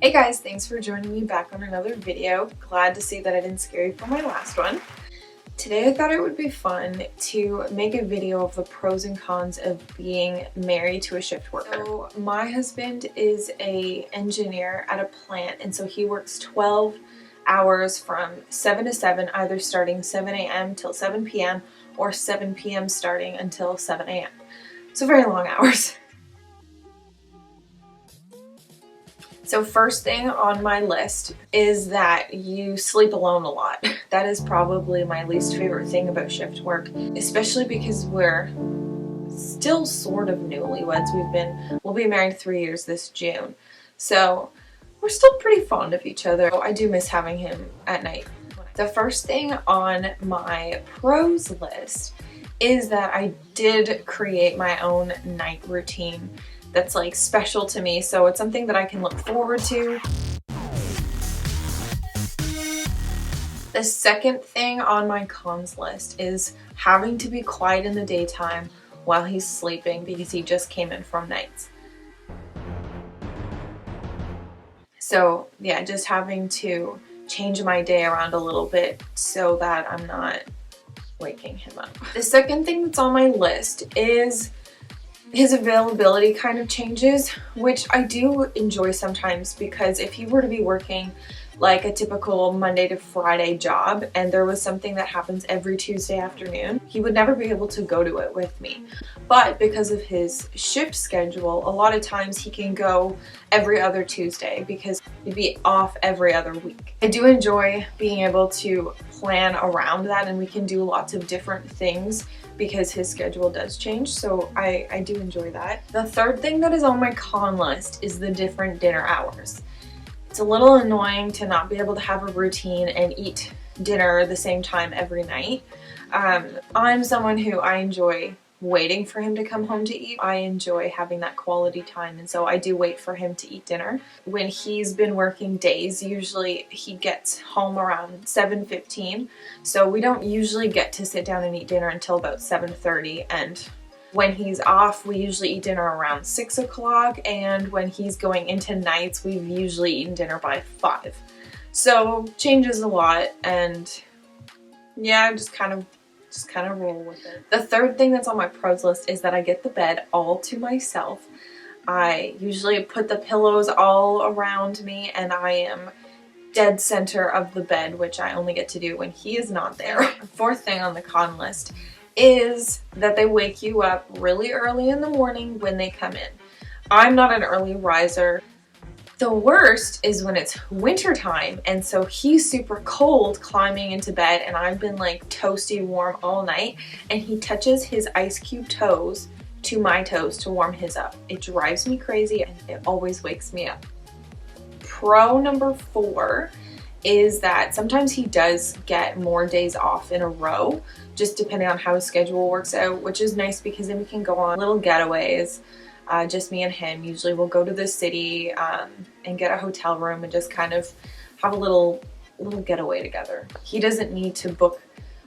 Hey guys, thanks for joining me back on another video. Glad to see that I didn't scare you from my last one. Today I thought it would be fun to make a video of the pros and cons of being married to a shift worker. So my husband is an engineer at a plant, and so he works 12 hours from 7 to 7, either starting 7 a.m. till 7 p.m. or 7 p.m. starting until 7 a.m. So very long hours. So first thing on my list is that you sleep alone a lot. That is probably my least favorite thing about shift work, especially because we're still sort of newlyweds. We'll be married 3 years this June. So we're still pretty fond of each other. I do miss having him at night. The first thing on my pros list is that I did create my own night routine that's like special to me, so it's something that I can look forward to. The second thing on my cons list is having to be quiet in the daytime while he's sleeping because he just came in from nights. So yeah, just having to change my day around a little bit so that I'm not waking him up. The second thing that's on my list is his availability kind of changes, which I do enjoy sometimes, because if he were to be working like a typical Monday to Friday job and there was something that happens every Tuesday afternoon, he would never be able to go to it with me. But because of his shift schedule, a lot of times he can go every other Tuesday because he'd be off every other week. I do enjoy being able to plan around that, and we can do lots of different things because his schedule does change, so I do enjoy that. The third thing that is on my con list is the different dinner hours. It's a little annoying to not be able to have a routine and eat dinner the same time every night. I'm someone who I enjoy waiting for him to come home to eat. I enjoy having that quality time, and so I do wait for him to eat dinner. When he's been working days, usually he gets home around 7:15, so we don't usually get to sit down and eat dinner until about 7:30, and when he's off, we usually eat dinner around 6 o'clock, and when he's going into nights, we've usually eaten dinner by 5. So changes a lot, and yeah, just kind of roll with it. The third thing that's on my pros list is that I get the bed all to myself. I usually put the pillows all around me, and I am dead center of the bed, which I only get to do when he is not there. Fourth thing on the con list is that they wake you up really early in the morning when they come in. I'm not an early riser. The worst is when it's winter time, and so he's super cold climbing into bed, and I've been like toasty warm all night, and he touches his ice cube toes to my toes to warm his up. It drives me crazy, and it always wakes me up. Pro number 4 is that sometimes he does get more days off in a row, just depending on how his schedule works out, which is nice because then we can go on little getaways. Just me and him. Usually we'll go to the city and get a hotel room and just kind of have a little getaway together. He doesn't need to book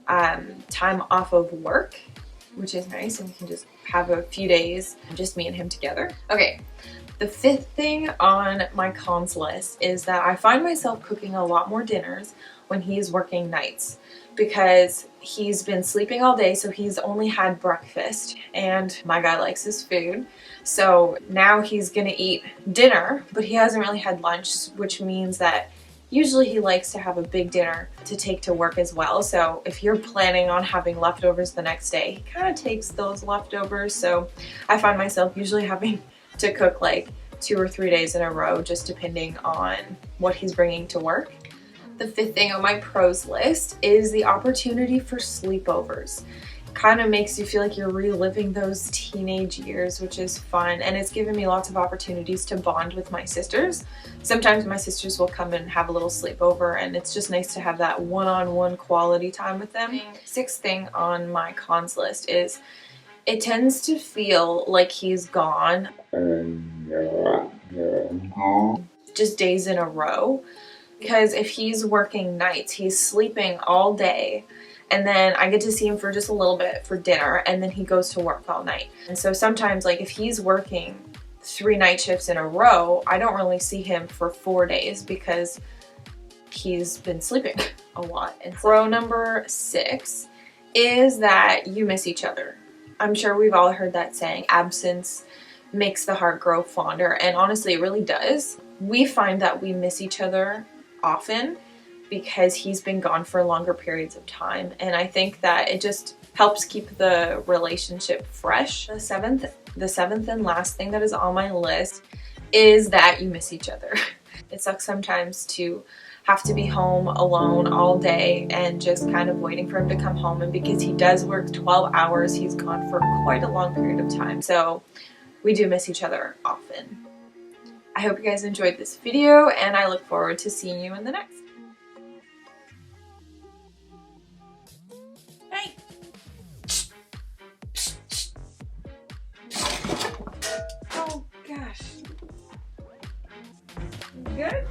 time off of work, which is nice, and we can just have a few days, just me and him together. Okay, the fifth thing on my cons list is that I find myself cooking a lot more dinners when he's working nights, because he's been sleeping all day, so he's only had breakfast, and my guy likes his food. So now he's gonna eat dinner, but he hasn't really had lunch, which means that usually he likes to have a big dinner to take to work as well. So if you're planning on having leftovers the next day, he kind of takes those leftovers. So I find myself usually having to cook like 2 or 3 days in a row, just depending on what he's bringing to work. The fifth thing on my pros list is the opportunity for sleepovers. Kind of makes you feel like you're reliving those teenage years, which is fun, and it's given me lots of opportunities to bond with my sisters. Sometimes my sisters will come and have a little sleepover, and it's just nice to have that one-on-one quality time with them. Sixth thing on my cons list is it tends to feel like he's gone just days in a row, because if he's working nights, he's sleeping all day, and then I get to see him for just a little bit for dinner, and then he goes to work all night. And so sometimes, like, if he's working 3 night shifts in a row, I don't really see him for 4 days because he's been sleeping a lot. And pro number 6 is that you miss each other. I'm sure we've all heard that saying, absence makes the heart grow fonder, and honestly it really does. We find that we miss each other often because he's been gone for longer periods of time, and I think that it just helps keep the relationship fresh. The seventh and last thing that is on my list is that you miss each other. It sucks sometimes to have to be home alone all day and just kind of waiting for him to come home, and because he does work 12 hours, he's gone for quite a long period of time. So we do miss each other often. I hope you guys enjoyed this video, and I look forward to seeing you in the next. Hey! Oh gosh. Good?